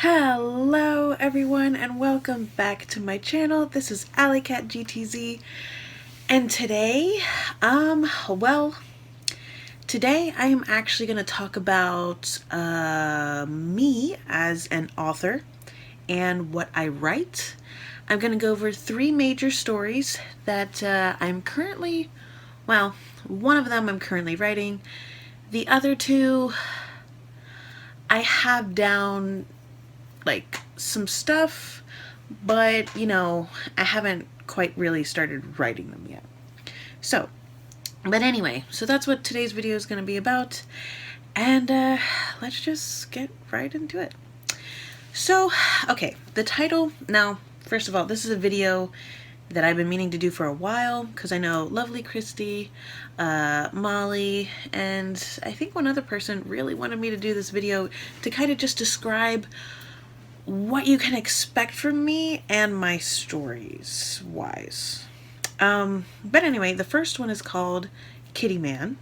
Hello everyone and welcome back to my channel. This is Alleycat GTZ and today I am actually going to talk about me as an author and what I write. I'm going to go over three major stories that I'm currently, one of them I'm currently writing. The other two I have down like some stuff, but I haven't quite really started writing them yet. But anyway, so that's what today's video is going to be about, and let's just get right into it. So, okay, the title, now, first of all, this is a video that I've been meaning to do for a while, because I know lovely Christy, Molly, and I think one other person really wanted me to do this video to kind of just describe what you can expect from me and my stories wise. But anyway, the first one is called Kitty Man.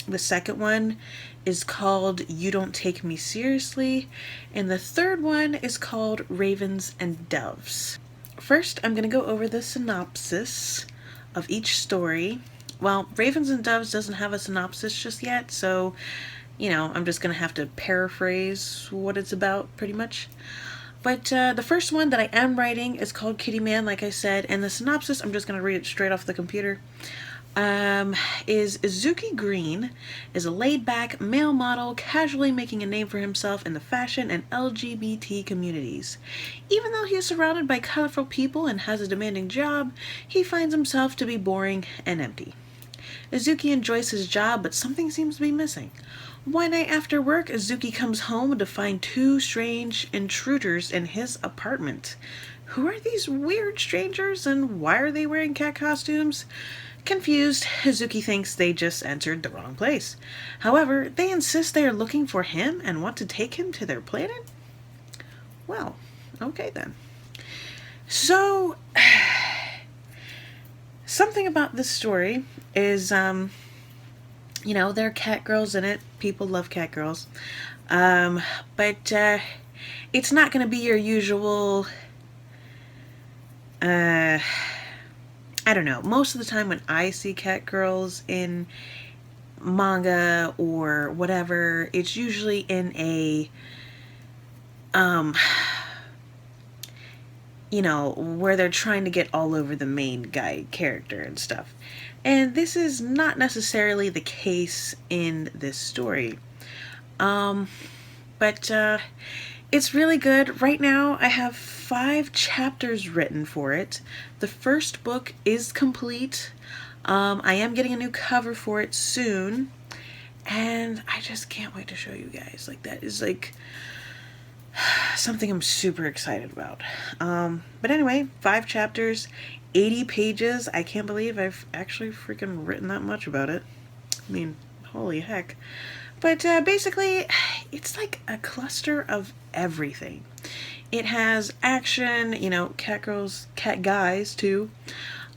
The second one is called You Don't Take Me Seriously. And the third one is called Ravens and Doves. First, I'm going to go over the synopsis of each story. Well, Ravens and Doves doesn't have a synopsis just yet, so, I'm just going to have to paraphrase what it's about, pretty much. But the first one that I am writing is called Kitty Man, like I said, and the synopsis, I'm just going to read it straight off the computer, is Izuki Green is a laid-back male model casually making a name for himself in the fashion and LGBT communities. Even though he is surrounded by colorful people and has a demanding job, he finds himself to be boring and empty. Izuki enjoys his job, but something seems to be missing. One night after work, Izuki comes home to find two strange intruders in his apartment. Who are these weird strangers and why are they wearing cat costumes? Confused, Izuki thinks they just entered the wrong place. However, they insist they are looking for him and want to take him to their planet? Well, okay then. So, something about this story is, there are cat girls in it. People love cat girls. But it's not going to be your usual, I don't know. Most of the time when I see cat girls in manga or whatever, it's usually in a, where they're trying to get all over the main guy character and stuff. And this is not necessarily the case in this story. But it's really good. Right now I have 5 chapters written for it. The first book is complete. I am getting a new cover for it soon. And I just can't wait to show you guys. Like, that is like something I'm super excited about. But anyway, 5 chapters, 80 pages. I can't believe I've actually freaking written that much about it. I mean, holy heck. But basically, it's like a cluster of everything. It has action, cat girls, cat guys too.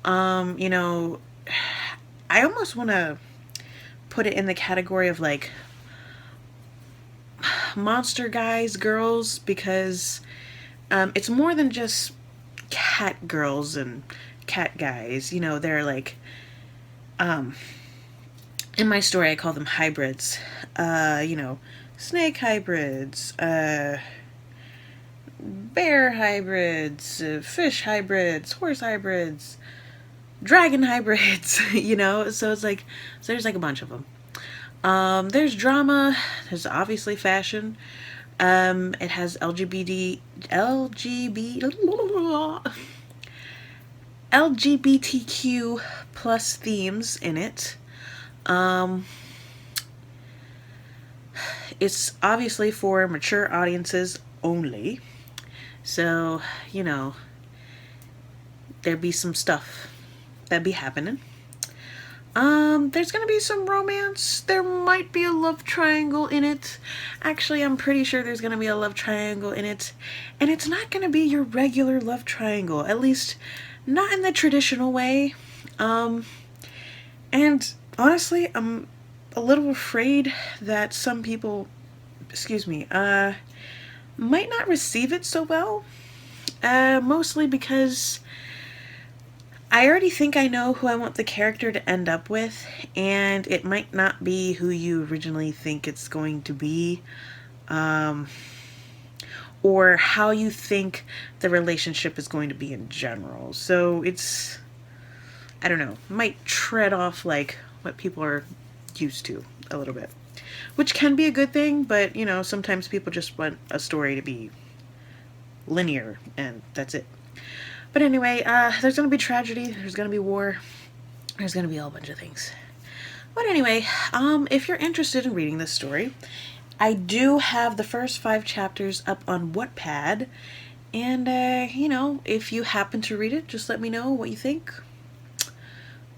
I almost want to put it in the category of like monster guys, girls, because it's more than just cat girls and cat guys. They're like, in my story I call them hybrids. Snake hybrids, bear hybrids, fish hybrids, horse hybrids, dragon hybrids, so it's like, so there's like a bunch of them. There's drama, there's obviously fashion, it has LGBTQ plus themes in it. It's obviously for mature audiences only. So, there be some stuff that be happening. There's gonna be some romance. There might be a love triangle in it. Actually, I'm pretty sure there's gonna be a love triangle in it. And it's not gonna be your regular love triangle. At least, not in the traditional way. And honestly, I'm a little afraid that some people, might not receive it so well. Mostly because I already think I know who I want the character to end up with, and it might not be who you originally think it's going to be, um, or how you think the relationship is going to be in general. So it's, I don't know, might tread off like what people are used to a little bit, which can be a good thing, but you know, sometimes people just want a story to be linear and that's it. But anyway, there's gonna be tragedy, there's gonna be war, there's gonna be a whole bunch of things. But anyway, if you're interested in reading this story, I do have the first 5 chapters up on Wattpad, and you know, if you happen to read it, just let me know what you think,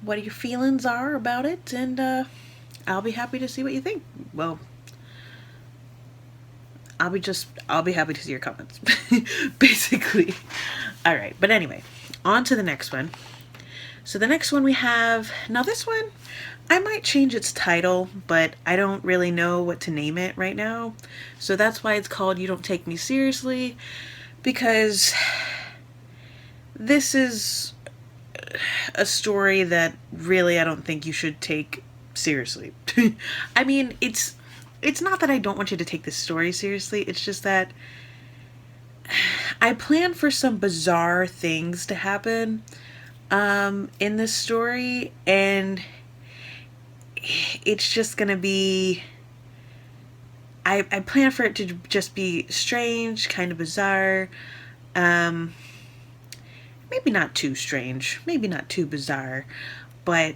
what your feelings are about it, and I'll be happy to see what you think. Well, I'll be happy to see your comments, basically. All right, but anyway, on to the next one. So the next one we have, now this one, I might change its title, but I don't really know what to name it right now. So that's why it's called You Don't Take Me Seriously, because this is a story that really I don't think you should take seriously. I mean, it's not that I don't want you to take this story seriously, it's just that I plan for some bizarre things to happen in this story, and it's just gonna be, I plan for it to just be strange, kind of bizarre, um, maybe not too strange, maybe not too bizarre, but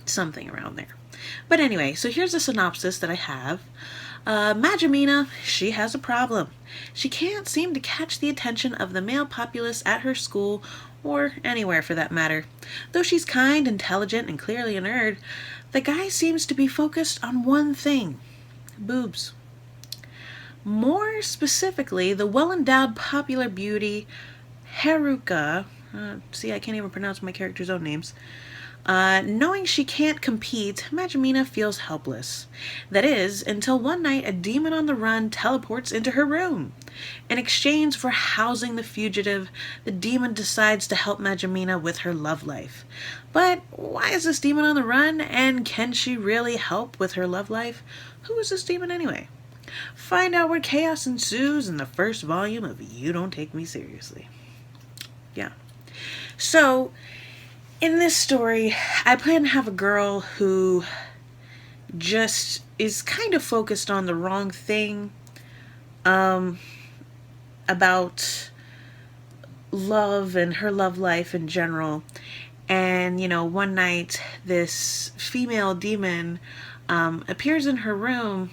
something around there. But anyway, so here's a synopsis that I have. Majamina, she has a problem. She can't seem to catch the attention of the male populace at her school, or anywhere for that matter. Though she's kind, intelligent, and clearly a nerd, the guy seems to be focused on one thing: boobs. More specifically, the well-endowed popular beauty Haruka, see, I can't even pronounce my character's own names. Knowing she can't compete, Majamina feels helpless. That is, until one night a demon on the run teleports into her room. In exchange for housing the fugitive, the demon decides to help Majamina with her love life. But why is this demon on the run, and can she really help with her love life? Who is this demon anyway? Find out where chaos ensues in the first volume of You Don't Take Me Seriously. Yeah. So, in this story, I plan to have a girl who just is kind of focused on the wrong thing about love and her love life in general. And, you know, one night this female demon appears in her room,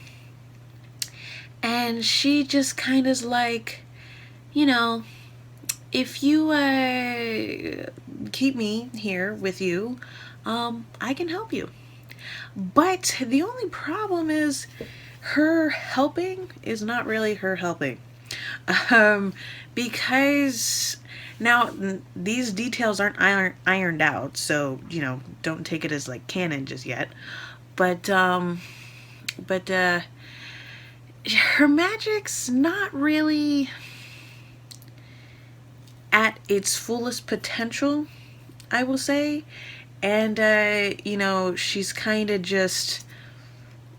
and she just kind of is like, you know, if you keep me here with you, I can help you. But the only problem is her helping is not really her helping. Because now these details aren't ironed out, so, you know, don't take it as like canon just yet. But her magic's not really at its fullest potential, I will say. And you know, she's kind of just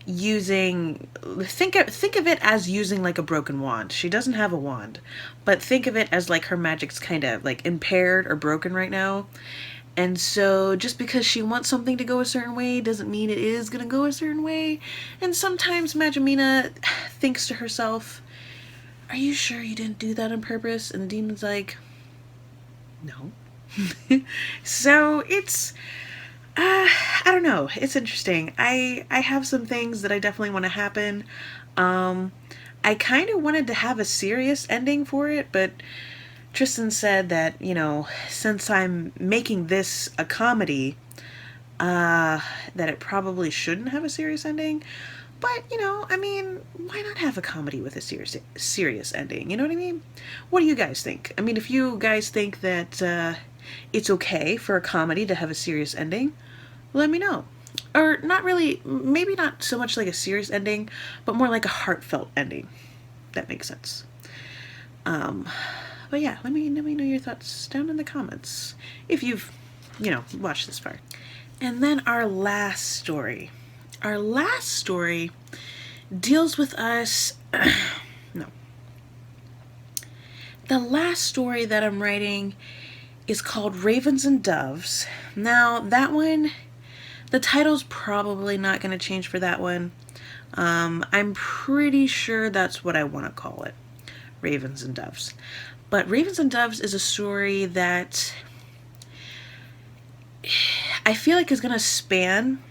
using, think of it as using like a broken wand. She doesn't have a wand, but think of it as like her magic's kind of like impaired or broken right now. And so just because she wants something to go a certain way doesn't mean it is going to go a certain way. And sometimes Majamina thinks to herself, are you sure you didn't do that on purpose? And the demon's like, no. So it's, I don't know. It's interesting. I have some things that I definitely want to happen. I kind of wanted to have a serious ending for it, but Tristan said that, you know, since I'm making this a comedy, that it probably shouldn't have a serious ending. But, you know, I mean, why not have a comedy with a serious ending? You know what I mean? What do you guys think? I mean, if you guys think that it's okay for a comedy to have a serious ending, let me know. Or not really, maybe not so much like a serious ending, but more like a heartfelt ending. that makes sense. But yeah, let me know your thoughts down in the comments if you've, watched this far. And then our last story. Our last story deals with us. No. The last story that I'm writing is called Ravens and Doves. Now, that one, the title's probably not going to change for that one. I'm pretty sure that's what I want to call it, Ravens and Doves. But Ravens and Doves is a story that I feel like is going to span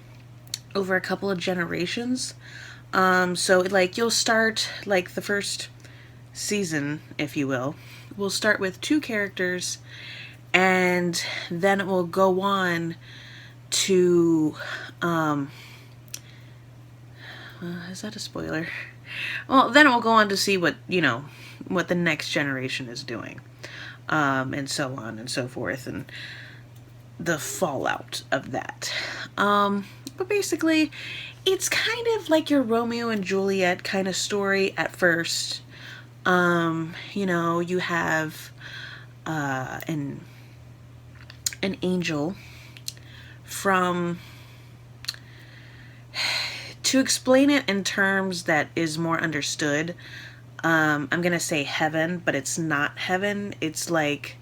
over a couple of generations. So like you'll start like the first season, if you will. We'll start with 2 characters, and then it will go on to is that a spoiler? Well, then it will go on to see what the next generation is doing, and so on and so forth, and the fallout of that. But basically, it's kind of like your Romeo and Juliet kind of story at first. You have an angel from, to explain it in terms that is more understood, I'm gonna say heaven, but it's not heaven. It's like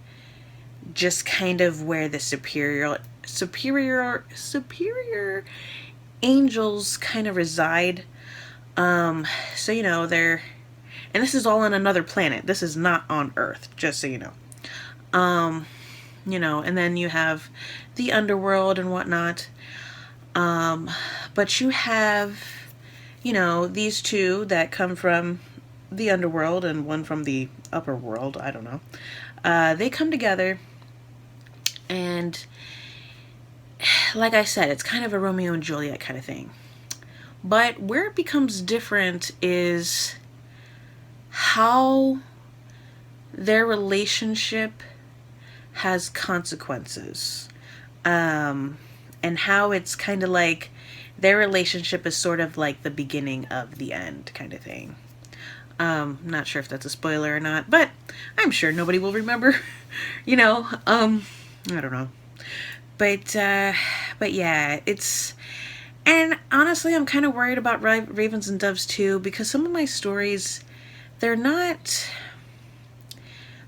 just kind of where the superior angels kind of reside. So they're, and this is all on another planet. This is not on Earth, just so you know. And then you have the underworld and whatnot. But you have, these 2 that come from the underworld and one from the upper world. I don't know. They come together, and like I said, it's kind of a Romeo and Juliet kind of thing. But where it becomes different is how their relationship has consequences. And how it's kind of like their relationship is sort of like the beginning of the end kind of thing. Not sure if that's a spoiler or not, but I'm sure nobody will remember. I don't know. But yeah, it's, and honestly, I'm kind of worried about Ravens and Doves too, because some of my stories, they're not,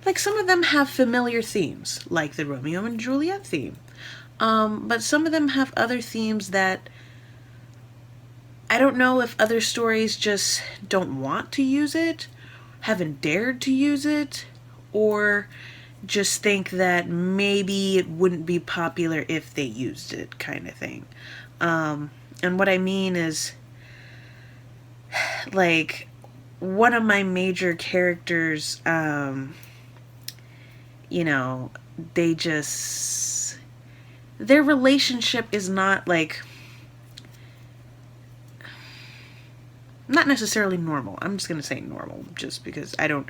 like, some of them have familiar themes, like the Romeo and Juliet theme. But some of them have other themes that I don't know if other stories just don't want to use it, haven't dared to use it, or just think that maybe it wouldn't be popular if they used it, kind of thing. And what I mean is, like, one of my major characters, they just, their relationship is not like, not necessarily normal. I'm just gonna say normal, just because I don't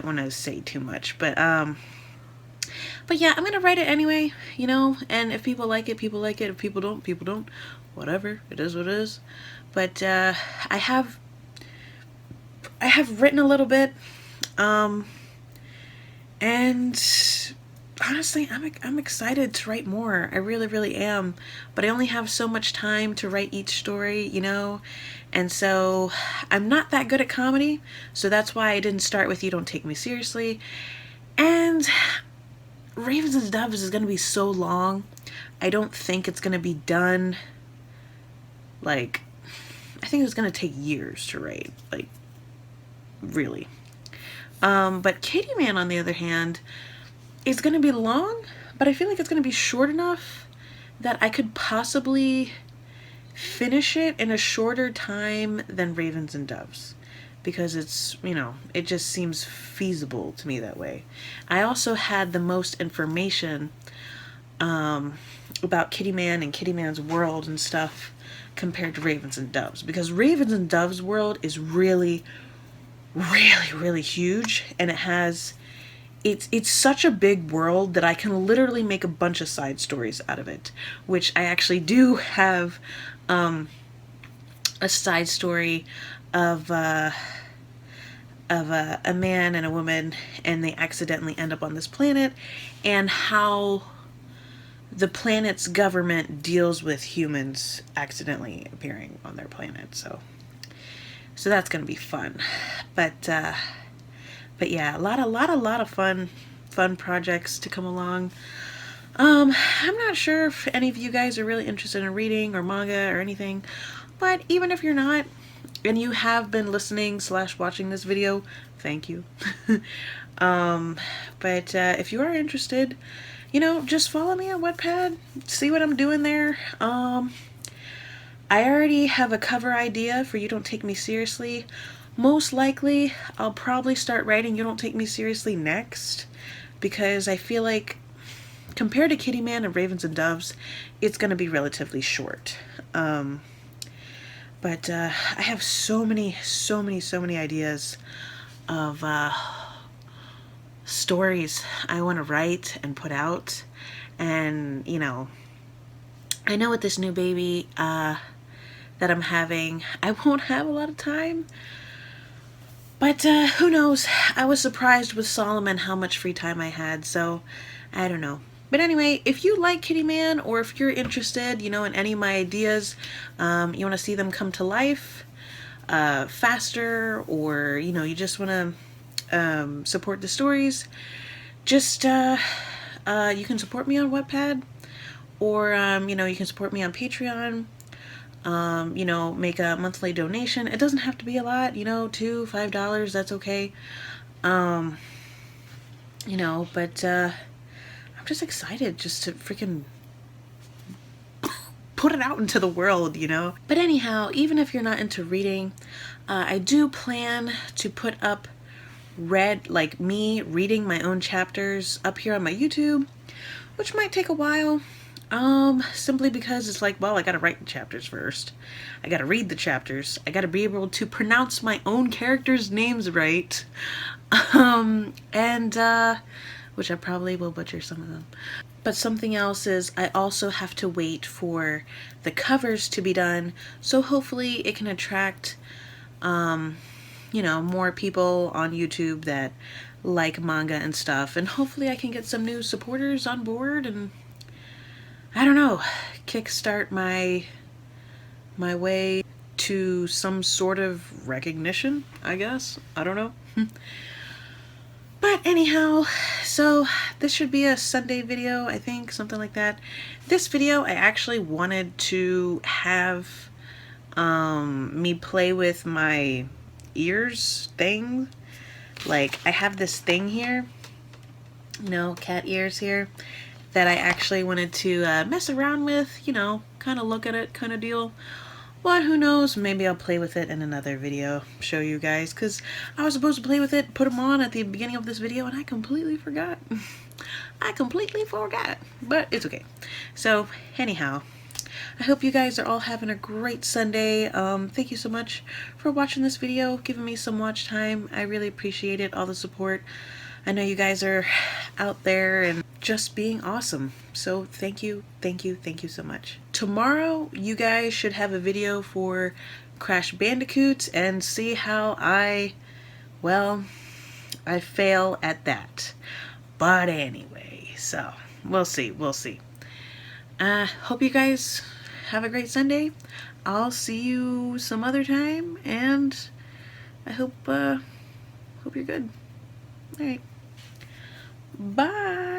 want to say too much. But yeah, I'm gonna write it anyway, and if people like it, people like it. If people don't, people don't. Whatever, it is what it is. But I have written a little bit, and honestly, I'm excited to write more. I really, really am. But I only have so much time to write each story, and so I'm not that good at comedy. So that's why I didn't start with You Don't Take Me Seriously. And Ravens and Doves is going to be so long. I don't think it's going to be done. Like, I think it's going to take years to write. Like, really. But Kitty Man, on the other hand, is going to be long, but I feel like it's going to be short enough that I could possibly finish it in a shorter time than Ravens and Doves, because it's, it just seems feasible to me that way. I also had the most information about Kitty Man and Kitty Man's world and stuff compared to Ravens and Doves, because Ravens and Doves' world is really, really, really huge, and it's such a big world that I can literally make a bunch of side stories out of it, which I actually do have a side story of of a man and a woman, and they accidentally end up on this planet, and how the planet's government deals with humans accidentally appearing on their planet. So that's gonna be fun. But yeah, a lot of fun projects to come along. I'm not sure if any of you guys are really interested in reading or manga or anything, but even if you're not, and you have been listening / watching this video, thank you. But if you are interested, you know, just follow me on Wattpad, see what I'm doing there. I already have a cover idea for You Don't Take Me Seriously. Most likely, I'll probably start writing You Don't Take Me Seriously next, because I feel like compared to Kitty Man and Ravens and Doves, it's going to be relatively short. But I have so many ideas of stories I want to write and put out. And, you know, I know with this new baby that I'm having, I won't have a lot of time. But who knows? I was surprised with Solomon how much free time I had, so I don't know. But anyway, if you like Kitty Man, or if you're interested, you know, in any of my ideas, you want to see them come to life faster, or, you know, you just want to support the stories, just, you can support me on Wattpad, or, you know, you can support me on Patreon. You know, make a monthly donation. It doesn't have to be a lot, you know, $2, $5, that's okay. You know, but I'm just excited just to freaking put it out into the world, you know. But anyhow, even if you're not into reading, I do plan to put up like me reading my own chapters up here on my YouTube, which might take a while. Simply because it's like, well, I gotta write the chapters first. I gotta read the chapters. I gotta be able to pronounce my own characters' names right. Which I probably will butcher some of them. But something else is I also have to wait for the covers to be done, so hopefully it can attract, you know, more people on YouTube that like manga and stuff, and hopefully I can get some new supporters on board and, I don't know, kickstart my way to some sort of recognition, I guess. I don't know. But anyhow, so this should be a Sunday video, I think, something like that. This video, I actually wanted to have me play with my ears thing. Like, I have this thing here, you know, cat ears here, that I actually wanted to mess around with, you know, kind of look at it kind of deal. But who knows, maybe I'll play with it in another video, show you guys, because I was supposed to play with it, put them on at the beginning of this video, and I completely forgot. I completely forgot, but it's okay. So, anyhow, I hope you guys are all having a great Sunday. Thank you so much for watching this video, giving me some watch time. I really appreciate it, all the support. I know you guys are out there and just being awesome. So thank you so much. Tomorrow, you guys should have a video for Crash Bandicoot and see how I fail at that. But anyway, so we'll see. Hope you guys have a great Sunday. I'll see you some other time, and I hope you're good. All right. Bye.